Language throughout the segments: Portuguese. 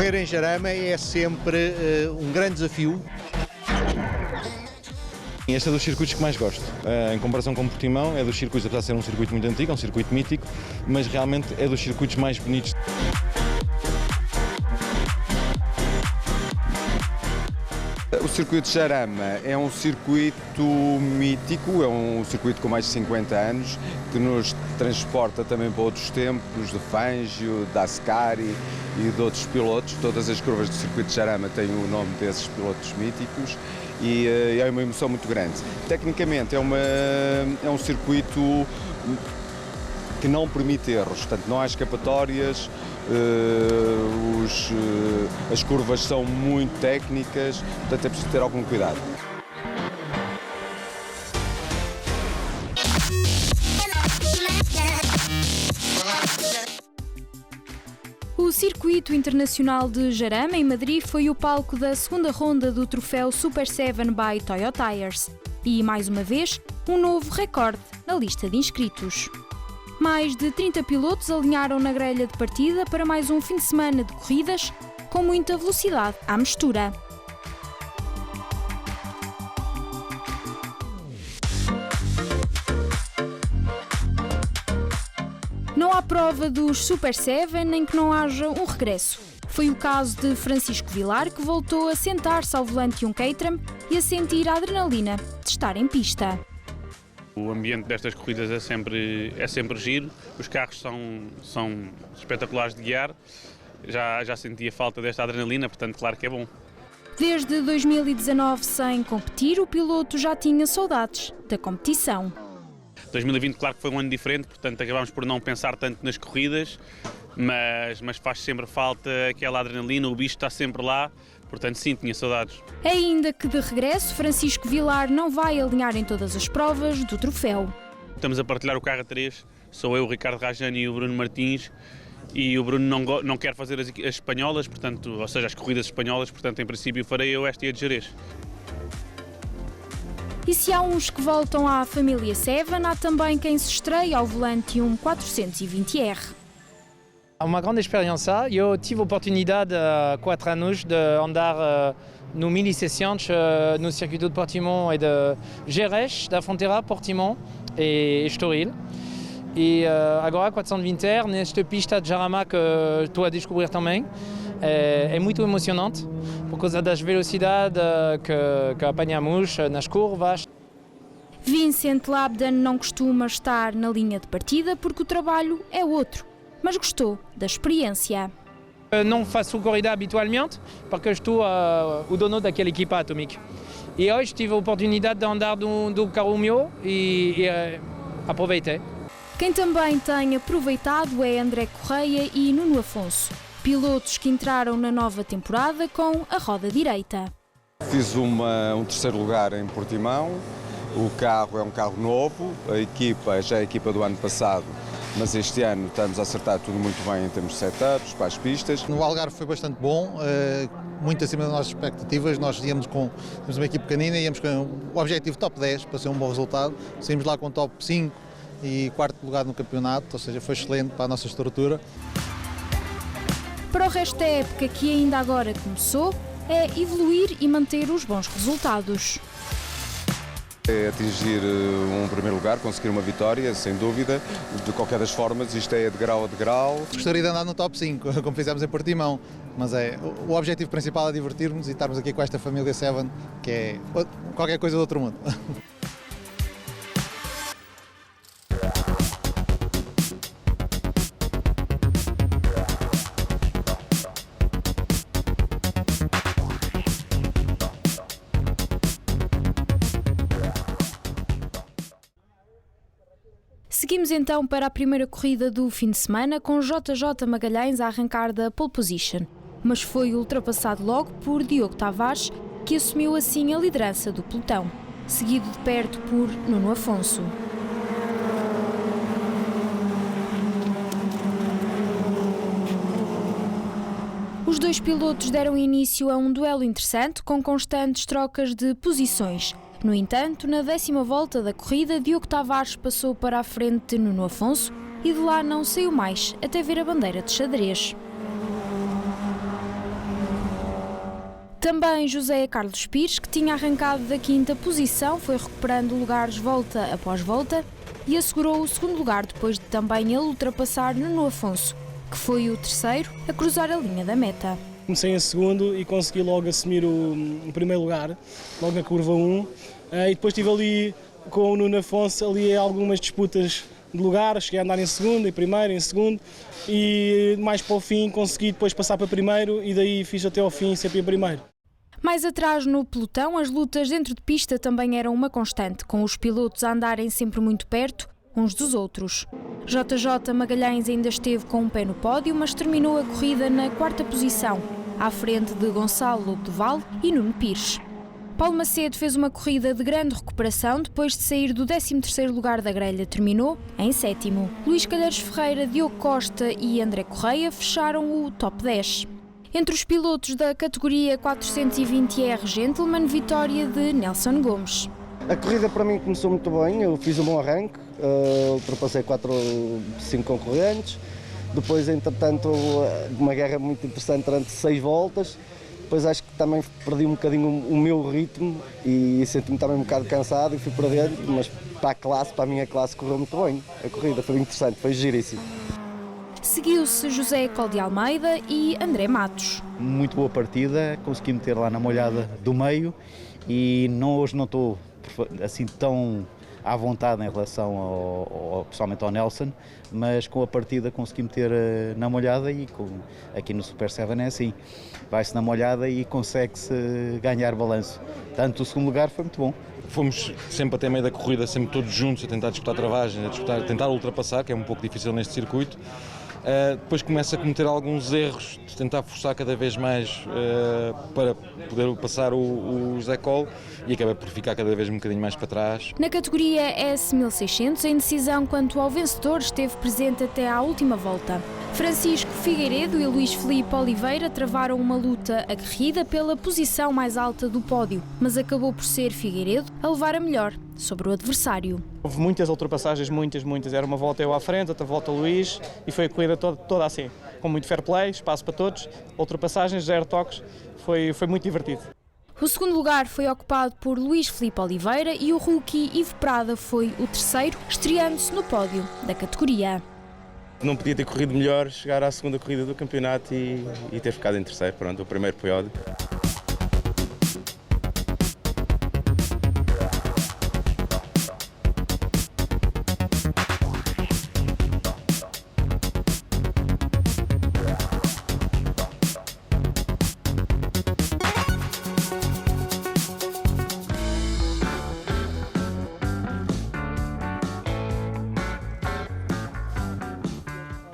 Correr em Jarama é sempre um grande desafio. Este é dos circuitos que mais gosto. Em comparação com o Portimão, é dos circuitos, apesar de ser um circuito muito antigo, é um circuito mítico, mas realmente é dos circuitos mais bonitos. O circuito de Jarama é um circuito mítico, é um circuito com mais de 50 anos, que nos transporta também para outros tempos, de Fangio, da Ascari e de outros pilotos. Todas as curvas do circuito de Jarama têm o nome desses pilotos míticos e é uma emoção muito grande. Tecnicamente é um circuito que não permite erros, portanto não há escapatórias, as curvas são muito técnicas, portanto é preciso ter algum cuidado. O Circuito Internacional de Jarama, em Madrid, foi o palco da segunda ronda do troféu Super 7 by Toyo Tires. E, mais uma vez, um novo recorde na lista de inscritos. Mais de 30 pilotos alinharam na grelha de partida para mais um fim de semana de corridas com muita velocidade à mistura. Não há prova dos Super 7 em que não haja um regresso. Foi o caso de Francisco Vilar, que voltou a sentar-se ao volante de um Caterham e a sentir a adrenalina de estar em pista. O ambiente destas corridas é sempre giro, os carros são espetaculares de guiar, já senti a falta desta adrenalina, portanto claro que é bom. Desde 2019 sem competir, o piloto já tinha saudades da competição. 2020 claro que foi um ano diferente, portanto acabámos por não pensar tanto nas corridas, mas faz sempre falta aquela adrenalina, o bicho está sempre lá. Portanto, sim, tinha saudades. Ainda que de regresso, Francisco Vilar não vai alinhar em todas as provas do troféu. Estamos a partilhar o carro a 3, sou eu, o Ricardo Rajani e o Bruno Martins, e o Bruno não quer fazer as espanholas, portanto, ou seja, as corridas espanholas, portanto, em princípio farei eu esta e a de Jerez. E se há uns que voltam à família 7, há também quem se estreia ao volante um 420R. Uma grande experiência. Eu tive a oportunidade há 4 anos de andar no 1600 no circuito de Portimão e de Jerez, da fronteira Portimão e Estoril. E agora 420R nesta pista de Jarama que estou a descobrir também. É muito emocionante por causa das velocidades que apanhamos nas curvas. Vincent Labdan não costuma estar na linha de partida porque o trabalho é outro, mas gostou da experiência. Não faço corrida habitualmente porque estou o dono daquela equipa Atomic. E hoje tive a oportunidade de andar do carro meu e aproveitei. Quem também tem aproveitado é André Correia e Nuno Afonso, pilotos que entraram na nova temporada com a roda direita. Fiz um terceiro lugar em Portimão, o carro é um carro novo, a equipa já é a equipa do ano passado, mas este ano estamos a acertar tudo muito bem em termos de setups, para as pistas. No Algarve foi bastante bom, muito acima das nossas expectativas. Nós temos uma equipe pequenina, íamos com o objetivo top 10 para ser um bom resultado. Saímos lá com top 5 e quarto lugar no campeonato, ou seja, foi excelente para a nossa estrutura. Para o resto da época, que ainda agora começou, é evoluir e manter os bons resultados. É atingir um primeiro lugar, conseguir uma vitória, sem dúvida. De qualquer das formas, isto é de grau a degrau. Gostaria de andar no top 5, como fizemos em Portimão, mas o objetivo principal é divertirmos e estarmos aqui com esta família 7, que é qualquer coisa do outro mundo. Seguimos então para a primeira corrida do fim de semana com JJ Magalhães a arrancar da pole position, mas foi ultrapassado logo por Diogo Tavares, que assumiu assim a liderança do pelotão, seguido de perto por Nuno Afonso. Os dois pilotos deram início a um duelo interessante com constantes trocas de posições. No entanto, na 10ª volta da corrida, Diogo Tavares passou para a frente de Nuno Afonso e de lá não saiu mais, até ver a bandeira de xadrez. Também José Carlos Pires, que tinha arrancado da 5ª posição, foi recuperando lugares volta após volta e assegurou o 2º lugar depois de também ele ultrapassar Nuno Afonso, que foi o 3º a cruzar a linha da meta. Comecei em segundo e consegui logo assumir o primeiro lugar, logo na curva 1, e depois estive ali com o Nuno Afonso ali algumas disputas de lugar, cheguei a andar em segundo, em primeiro, em segundo, e mais para o fim consegui depois passar para primeiro e daí fiz até ao fim sempre em primeiro. Mais atrás no pelotão, as lutas dentro de pista também eram uma constante, com os pilotos a andarem sempre muito perto uns dos outros. JJ Magalhães ainda esteve com um pé no pódio, mas terminou a corrida na 4ª posição, à frente de Gonçalo Lobo do Vale e Nuno Pires. Paulo Macedo fez uma corrida de grande recuperação depois de sair do 13º lugar da grelha, terminou em 7º. Luís Calheiros Ferreira, Diogo Costa e André Correia fecharam o top 10. Entre os pilotos da categoria 420R Gentleman, vitória de Nelson Gomes. A corrida para mim começou muito bem, eu fiz um bom arranque, ultrapassei 4 ou 5 concorrentes, depois entretanto uma guerra muito interessante durante 6 voltas, depois acho que também perdi um bocadinho o meu ritmo e senti-me também um bocado cansado e fui para dentro, mas para a minha classe correu muito bem, a corrida foi interessante, foi giríssimo. Seguiu-se José Col de Almeida e André Matos. Muito boa partida, consegui meter lá na molhada do meio e hoje não estou assim tão à vontade em relação pessoalmente ao Nelson, mas com a partida consegui meter na molhada e aqui no Super 7 é assim, vai-se na molhada e consegue-se ganhar balanço. Tanto o 2º lugar foi muito bom. Fomos sempre até meio da corrida, sempre todos juntos a tentar disputar travagem, a tentar ultrapassar, que é um pouco difícil neste circuito. Depois começa a cometer alguns erros, de tentar forçar cada vez mais para poder passar o José Col e acaba por ficar cada vez um bocadinho mais para trás. Na categoria S1600, a indecisão quanto ao vencedor esteve presente até à última volta. Francisco Figueiredo e Luís Filipe Oliveira travaram uma luta aguerrida pela posição mais alta do pódio, mas acabou por ser Figueiredo a levar a melhor sobre o adversário. Houve muitas ultrapassagens, muitas. Era uma volta eu à frente, outra volta o Luís e foi a corrida toda assim, com muito fair play, espaço para todos, ultrapassagens, 0 toques, foi muito divertido. O 2º lugar foi ocupado por Luís Filipe Oliveira e o rookie Ivo Prada foi o 3º, estreando-se no pódio da categoria. Não podia ter corrido melhor, chegar à 2ª corrida do campeonato e ter ficado em 3º, pronto, o primeiro pódio.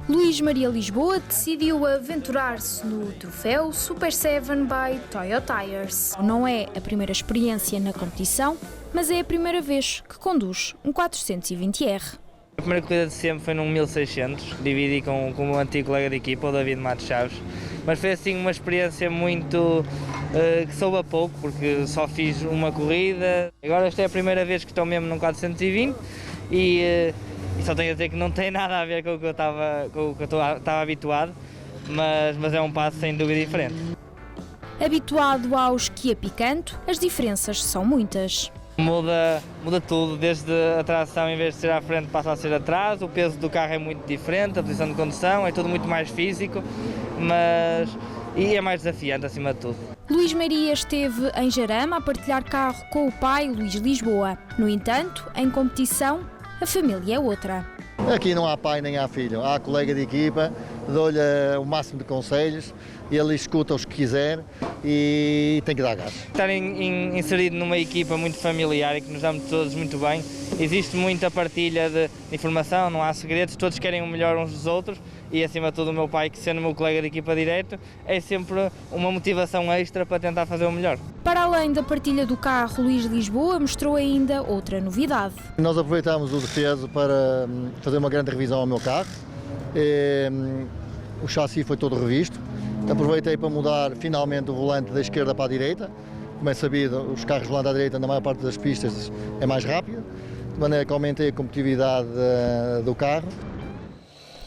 Luís Maria Lisboa decidiu aventurar-se no troféu Super 7 by Toyota Tires. Não é a primeira experiência na competição, mas é a primeira vez que conduz um 420R. A primeira corrida de sempre foi num 1600, dividi com o meu antigo colega de equipa, o David Matos Chaves, mas foi assim uma experiência muito que soube a pouco, porque só fiz uma corrida. Agora esta é a primeira vez que estou mesmo num 420 e só tenho a dizer que não tem nada a ver com o que eu estava habituado, mas é um passo sem dúvida diferente. Habituado ao esqui a picanto, as diferenças são muitas. Muda tudo, desde a tração, em vez de ser à frente, passa a ser atrás, o peso do carro é muito diferente, a posição de condução, é tudo muito mais físico, e é mais desafiante acima de tudo. Luís Maria esteve em Jarama a partilhar carro com o pai Luís Lisboa. No entanto, em competição, a família é outra. Aqui não há pai nem há filho, há colega de equipa, dou-lhe o máximo de conselhos, ele escuta os que quiser e tem que dar gás. Estar inserido numa equipa muito familiar e que nos damos todos muito bem, existe muita partilha de informação, não há segredos, todos querem o melhor uns dos outros e acima de tudo o meu pai, que sendo meu colega de equipa direto, é sempre uma motivação extra para tentar fazer o melhor. Para além da partilha do carro, Luís Lisboa mostrou ainda outra novidade. Nós aproveitámos o defeso para fazer uma grande revisão ao meu carro. O chassi foi todo revisto. Aproveitei para mudar finalmente o volante da esquerda para a direita. Como é sabido, os carros volante à direita na maior parte das pistas é mais rápido, de maneira que aumentei a competitividade do carro.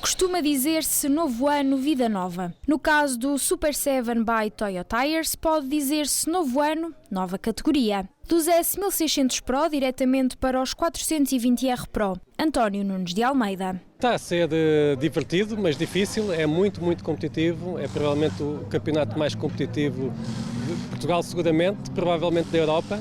Costuma dizer-se novo ano, vida nova. No caso do Super 7 by Toyota Tires, pode dizer-se novo ano, nova categoria. Dos S1600 Pro diretamente para os 420R Pro. António Nunes de Almeida. Está a ser divertido, mas difícil, é muito competitivo, é provavelmente o campeonato mais competitivo de Portugal seguramente, provavelmente da Europa,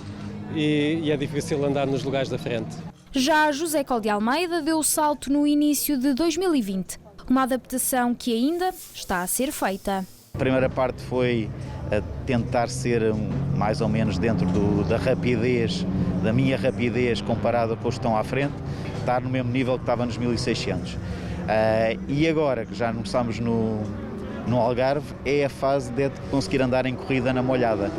e é difícil andar nos lugares da frente. Já José Col de Almeida deu o salto no início de 2020, uma adaptação que ainda está a ser feita. A primeira parte foi a tentar ser mais ou menos dentro da rapidez, da minha rapidez comparada com os que estão à frente, estar no mesmo nível que estava nos 1600. E agora que já não estamos no Algarve, é a fase de conseguir andar em corrida na molhada,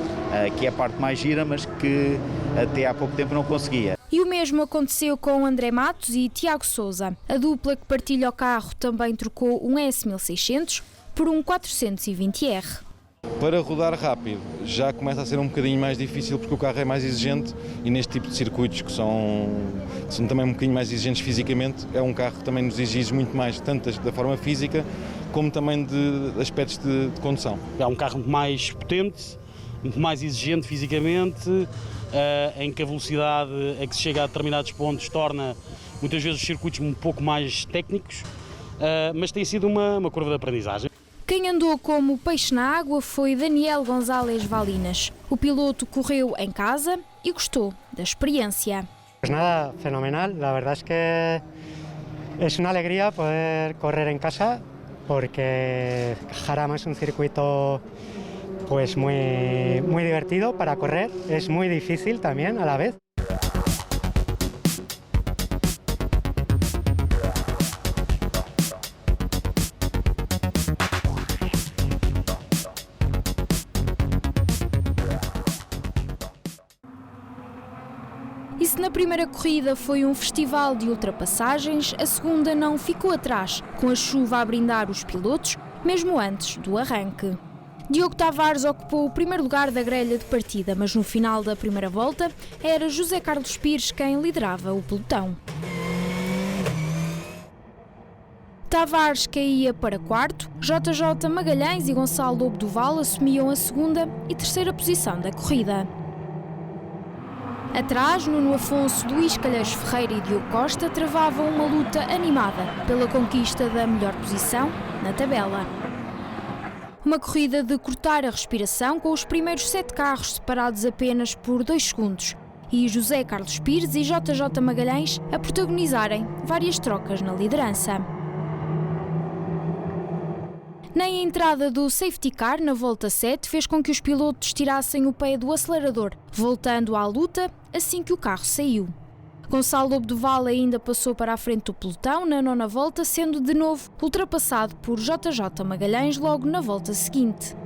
que é a parte mais gira, mas que até há pouco tempo não conseguia. E o mesmo aconteceu com André Matos e Tiago Sousa. A dupla que partilha o carro também trocou um S1600 por um 420R. Para rodar rápido já começa a ser um bocadinho mais difícil porque o carro é mais exigente e neste tipo de circuitos que são também um bocadinho mais exigentes fisicamente, é um carro que também nos exige muito mais, tanto da forma física como também de aspectos de condução. É um carro muito mais potente, muito mais exigente fisicamente, em que a velocidade a que se chega a determinados pontos torna muitas vezes os circuitos um pouco mais técnicos, mas tem sido uma curva de aprendizagem. Quem andou como peixe na água foi Daniel González Valinas. O piloto correu em casa e gostou da experiência. Pues nada, fenomenal. La verdad es que es una alegría poder correr en casa porque Jarama es un circuito pues muy divertido para correr. Es muy difícil también a la vez. E se na primeira corrida foi um festival de ultrapassagens, a segunda não ficou atrás, com a chuva a brindar os pilotos, mesmo antes do arranque. Diogo Tavares ocupou o primeiro lugar da grelha de partida, mas no final da primeira volta era José Carlos Pires quem liderava o pelotão. Tavares caía para quarto, JJ Magalhães e Gonçalo Lobo do Val assumiam a segunda e terceira posição da corrida. Atrás, Nuno Afonso, Luís Calheiros Ferreira e Diogo Costa travavam uma luta animada pela conquista da melhor posição na tabela. Uma corrida de cortar a respiração com os primeiros 7 carros separados apenas por 2 segundos e José Carlos Pires e JJ Magalhães a protagonizarem várias trocas na liderança. Nem a entrada do safety car na volta 7 fez com que os pilotos tirassem o pé do acelerador, voltando à luta assim que o carro saiu. Gonçalo Lobo do Val ainda passou para a frente do pelotão na 9ª volta, sendo de novo ultrapassado por JJ Magalhães logo na volta seguinte.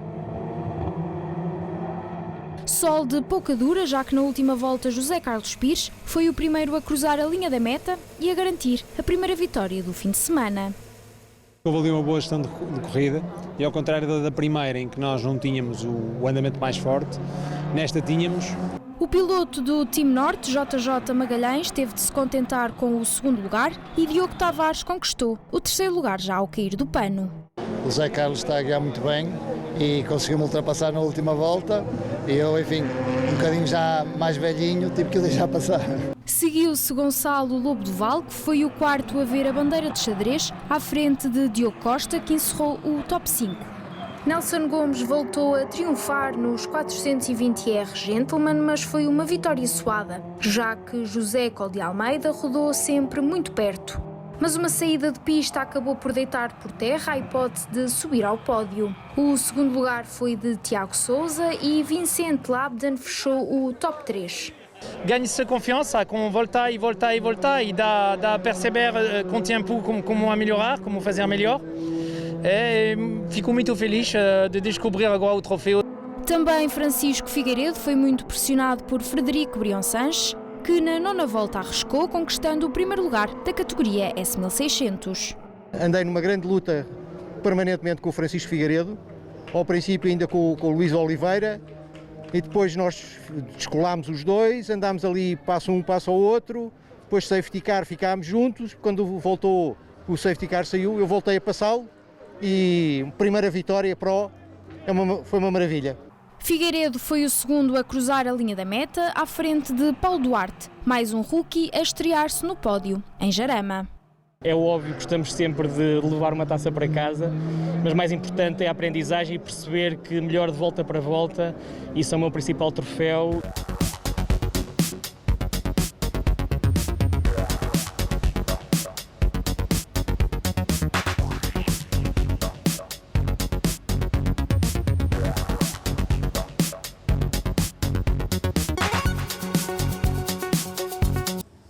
Sol de pouca dura, já que na última volta José Carlos Pires foi o primeiro a cruzar a linha da meta e a garantir a primeira vitória do fim de semana. Houve ali uma boa gestão de corrida e ao contrário da primeira em que nós não tínhamos o andamento mais forte, nesta tínhamos. O piloto do Team Norte, JJ Magalhães, teve de se contentar com o segundo lugar e Diogo Tavares conquistou o terceiro lugar já ao cair do pano. O Zé Carlos está a guiar muito bem e conseguiu-me ultrapassar na última volta e eu, enfim, um bocadinho já mais velhinho, tive que o deixar passar. Seguiu-se Gonçalo Lobo do Val, que foi o quarto a ver a bandeira de xadrez, à frente de Diogo Costa, que encerrou o top 5. Nelson Gomes voltou a triunfar nos 420R Gentleman, mas foi uma vitória suada, já que José Col de Almeida rodou sempre muito perto. Mas uma saída de pista acabou por deitar por terra a hipótese de subir ao pódio. O segundo lugar foi de Tiago Sousa e Vicente Labden fechou o top 3. Ganhe-se confiança com voltar e voltar e voltar e dá a perceber com o tempo como melhorar, como fazer melhor. E fico muito feliz de descobrir agora o troféu. Também Francisco Figueiredo foi muito pressionado por Frederico Brion Sanches, que na 9ª volta arriscou, conquistando o primeiro lugar da categoria S1600. Andei numa grande luta permanentemente com o Francisco Figueiredo, ao princípio ainda com o Luís Oliveira, e depois nós descolámos os dois, andámos ali passo um, passo ao outro, depois safety car ficámos juntos, quando voltou o safety car saiu, eu voltei a passá-lo e primeira vitória Pro, foi uma maravilha. Figueiredo foi o segundo a cruzar a linha da meta, à frente de Paulo Duarte, mais um rookie a estrear-se no pódio, em Jarama. É óbvio que gostamos sempre de levar uma taça para casa, mas mais importante é a aprendizagem e perceber que melhor de volta para volta, isso é o meu principal troféu.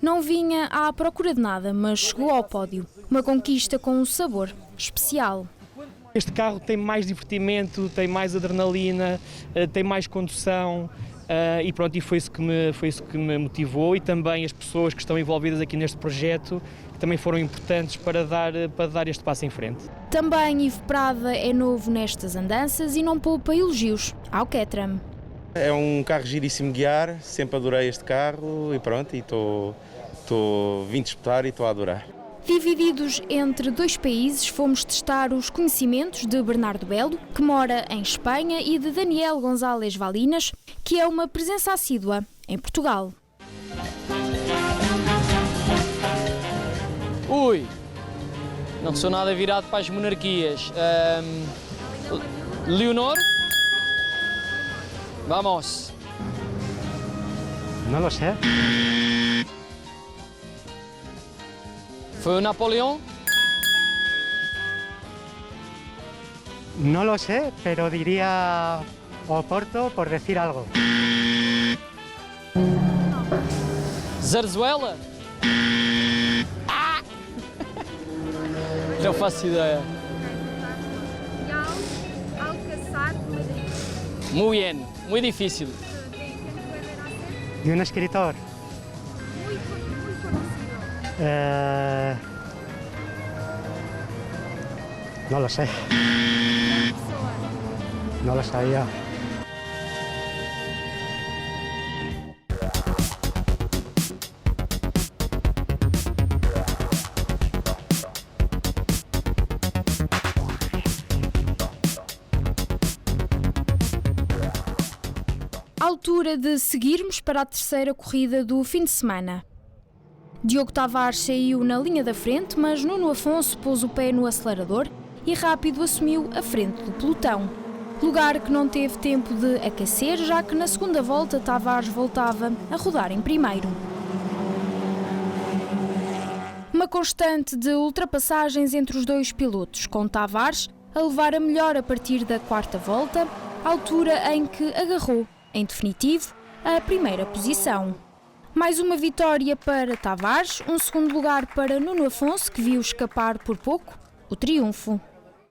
Não vinha à procura de nada, mas chegou ao pódio. Uma conquista com um sabor especial. Este carro tem mais divertimento, tem mais adrenalina, tem mais condução e pronto, e foi isso que me motivou, e também as pessoas que estão envolvidas aqui neste projeto, que também foram importantes para dar este passo em frente. Também Ivo Prada é novo nestas andanças e não poupa elogios ao Caterham. É um carro giríssimo de guiar, sempre adorei este carro e pronto, e vim disputar e estou a adorar. Divididos entre dois países, fomos testar os conhecimentos de Bernardo Belo, que mora em Espanha, e de Daniel González Valinas, que é uma presença assídua em Portugal. Ui, não sou nada virado para as monarquias. Leonor? Vamos. No lo sé. ¿Fue Napoleón? No lo sé, pero diría Oporto por decir algo. Zarzuela? Ah! Não faço ideia. Muy bien, muy difícil. ¿Y un escritor? No lo sé. No lo sabía. Altura de seguirmos para a terceira corrida do fim de semana. Diogo Tavares saiu na linha da frente, mas Nuno Afonso pôs o pé no acelerador e rápido assumiu a frente do pelotão. Lugar que não teve tempo de aquecer, já que na segunda volta Tavares voltava a rodar em primeiro. Uma constante de ultrapassagens entre os dois pilotos, com Tavares a levar a melhor a partir da quarta volta, altura em que agarrou, em definitivo, a primeira posição. Mais uma vitória para Tavares, um segundo lugar para Nuno Afonso, que viu escapar por pouco o triunfo.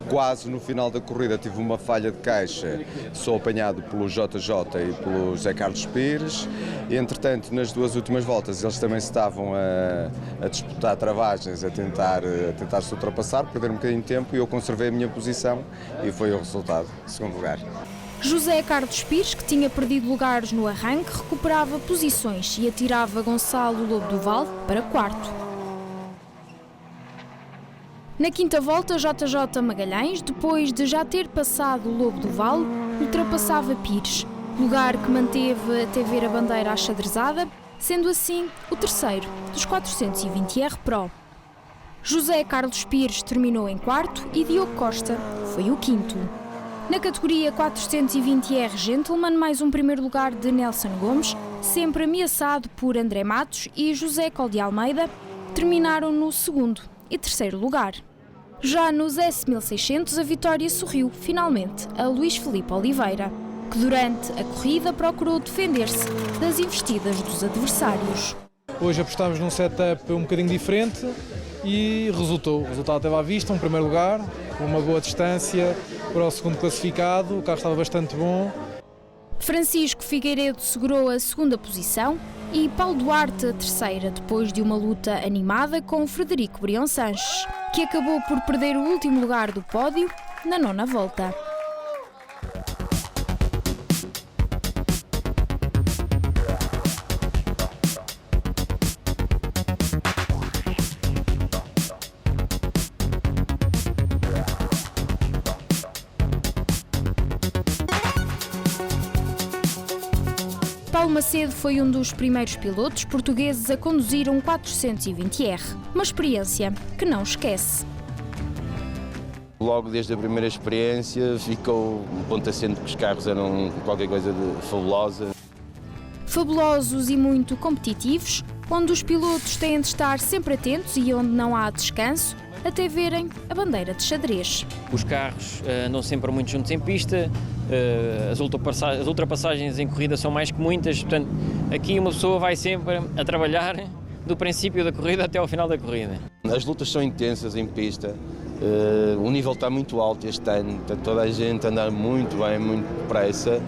Quase no final da corrida tive uma falha de caixa, sou apanhado pelo JJ e pelo José Carlos Pires. Entretanto, nas duas últimas voltas eles também estavam a disputar travagens, a tentar se ultrapassar, perder um bocadinho de tempo, e eu conservei a minha posição e foi o resultado, segundo lugar. José Carlos Pires, que tinha perdido lugares no arranque, recuperava posições e atirava Gonçalo Lobo do Val para quarto. Na quinta volta, JJ Magalhães, depois de já ter passado o Lobo do Val, ultrapassava Pires, lugar que manteve até ver a bandeira achadrezada, sendo assim o terceiro dos 420R Pro. José Carlos Pires terminou em quarto e Diogo Costa foi o quinto. Na categoria 420R Gentleman, mais um primeiro lugar de Nelson Gomes, sempre ameaçado por André Matos e José Col de Almeida, terminaram no segundo e terceiro lugar. Já nos S1600, a vitória sorriu, finalmente, a Luís Filipe Oliveira, que durante a corrida procurou defender-se das investidas dos adversários. Hoje apostámos num setup um bocadinho diferente e resultou. O resultado esteve à vista, um primeiro lugar, com uma boa distância para o segundo classificado, o carro estava bastante bom. Francisco Figueiredo segurou a segunda posição e Paulo Duarte a terceira, depois de uma luta animada com Frederico Brião Sanches, que acabou por perder o último lugar do pódio na nona volta. Macedo foi um dos primeiros pilotos portugueses a conduzir um 420R, uma experiência que não esquece. Logo desde a primeira experiência ficou um ponto assente que os carros eram qualquer coisa de fabulosa. Fabulosos e muito competitivos, onde os pilotos têm de estar sempre atentos e onde não há descanso, até verem a bandeira de xadrez. Os carros andam sempre muito juntos em pista, as ultrapassagens em corrida são mais que muitas, portanto, aqui uma pessoa vai sempre a trabalhar do princípio da corrida até ao final da corrida. As lutas são intensas em pista, o nível está muito alto este ano, está toda a gente a andar muito bem, muito depressa.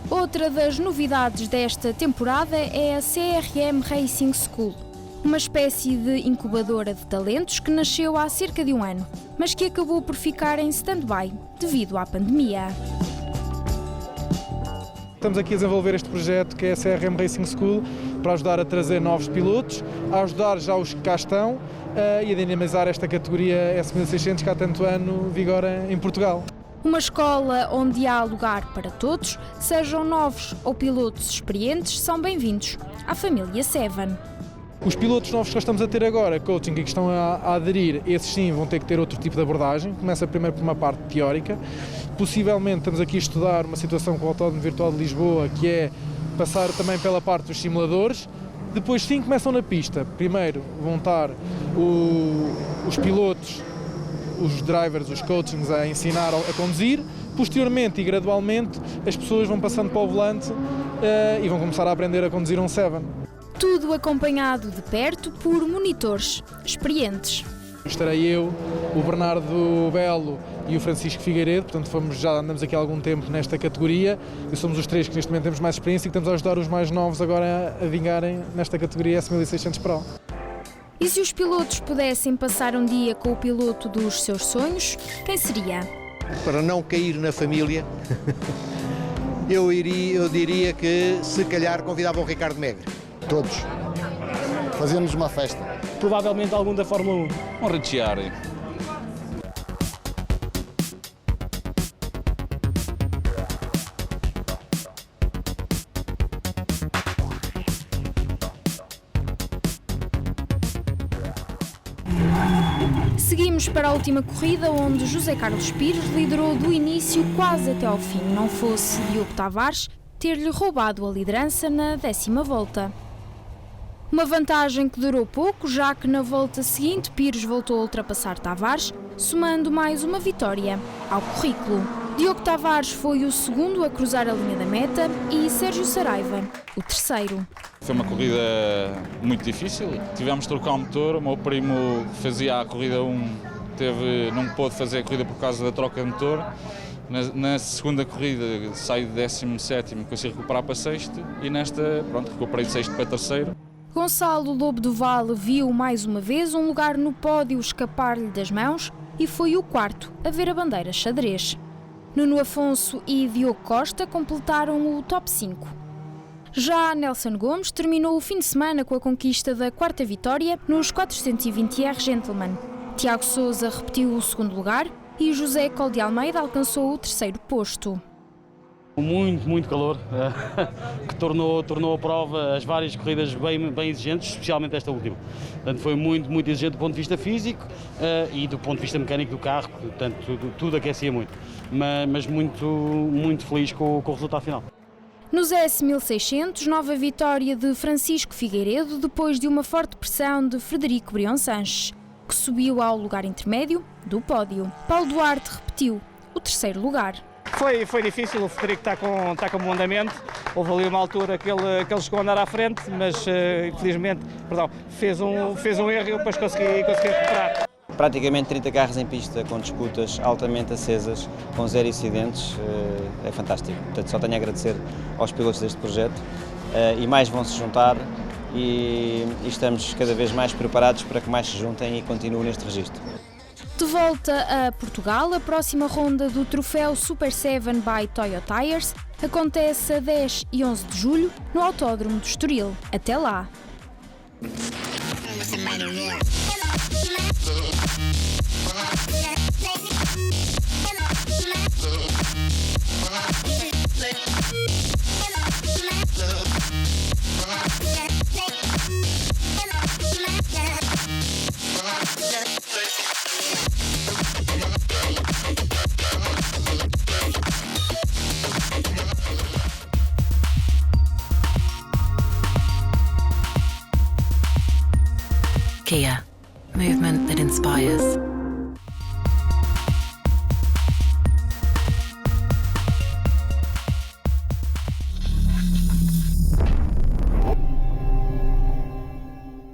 Outra das novidades desta temporada é a CRM Racing School, uma espécie de incubadora de talentos que nasceu há cerca de um ano, mas que acabou por ficar em stand-by devido à pandemia. Estamos aqui a desenvolver este projeto que é a CRM Racing School para ajudar a trazer novos pilotos, a ajudar já os que cá estão e a dinamizar esta categoria S1600 que há tanto ano vigora em Portugal. Uma escola onde há lugar para todos, sejam novos ou pilotos experientes, são bem-vindos à família Seven. Os pilotos novos que nós estamos a ter agora, coaching, e que estão a aderir, esses sim vão ter que ter outro tipo de abordagem. Começa primeiro por uma parte teórica. Possivelmente estamos aqui a estudar uma situação com o Autódromo Virtual de Lisboa, que é passar também pela parte dos simuladores. Depois sim começam na pista. Primeiro vão estar os pilotos, os drivers, os coachings a ensinar a conduzir. Posteriormente e gradualmente as pessoas vão passando para o volante e vão começar a aprender a conduzir um Seven. Tudo acompanhado de perto por monitores experientes. Estarei eu, o Bernardo Belo e o Francisco Figueiredo, portanto já andamos aqui há algum tempo nesta categoria e somos os três que neste momento temos mais experiência e que estamos a ajudar os mais novos agora a vingarem nesta categoria S1600 Pro. E se os pilotos pudessem passar um dia com o piloto dos seus sonhos, quem seria? Para não cair na família, eu diria que se calhar convidava o Ricardo Megre. Todos. Fazemos uma festa. Provavelmente algum da Fórmula 1. Um Ricciardi. Seguimos para a última corrida, onde José Carlos Pires liderou do início quase até ao fim. Não fosse Diogo Tavares ter-lhe roubado a liderança na 10ª volta. Uma vantagem que durou pouco, já que na volta seguinte Pires voltou a ultrapassar Tavares, somando mais uma vitória ao currículo. Diogo Tavares foi o segundo a cruzar a linha da meta e Sérgio Saraiva o terceiro. Foi uma corrida muito difícil, tivemos de trocar o motor, o meu primo fazia a corrida 1, não pôde fazer a corrida por causa da troca de motor. Na segunda corrida saí de 17º, consegui recuperar para 6º e nesta, recuperei de 6º para 3º. Gonçalo Lobo do Vale viu mais uma vez um lugar no pódio escapar-lhe das mãos e foi o quarto a ver a bandeira xadrez. Nuno Afonso e Diogo Costa completaram o top 5. Já Nelson Gomes terminou o fim de semana com a conquista da 4ª vitória nos 420R Gentleman. Tiago Sousa repetiu o segundo lugar e José Col de Almeida alcançou o 3º posto. Muito calor, que tornou a prova, as várias corridas bem exigentes, especialmente esta última. Portanto, foi muito exigente do ponto de vista físico e do ponto de vista mecânico do carro, portanto, tudo aquecia muito. Mas muito feliz com o resultado final. Nos S1600, nova vitória de Francisco Figueiredo depois de uma forte pressão de Frederico Brion Sanches, que subiu ao lugar intermédio do pódio. Paulo Duarte repetiu o 3º lugar. Foi difícil, o Frederico está com bom andamento, houve ali uma altura que ele chegou a andar à frente, mas infelizmente fez um erro e eu depois consegui recuperar. Praticamente 30 carros em pista com disputas altamente acesas, com 0 incidentes, é fantástico. Portanto, só tenho a agradecer aos pilotos deste projeto e mais vão se juntar e estamos cada vez mais preparados para que mais se juntem e continuem neste registro. De volta a Portugal, a próxima ronda do troféu Super 7 by Toyota Tires acontece a 10 e 11 de julho no Autódromo de Estoril. Até lá! Kia, movement that inspires.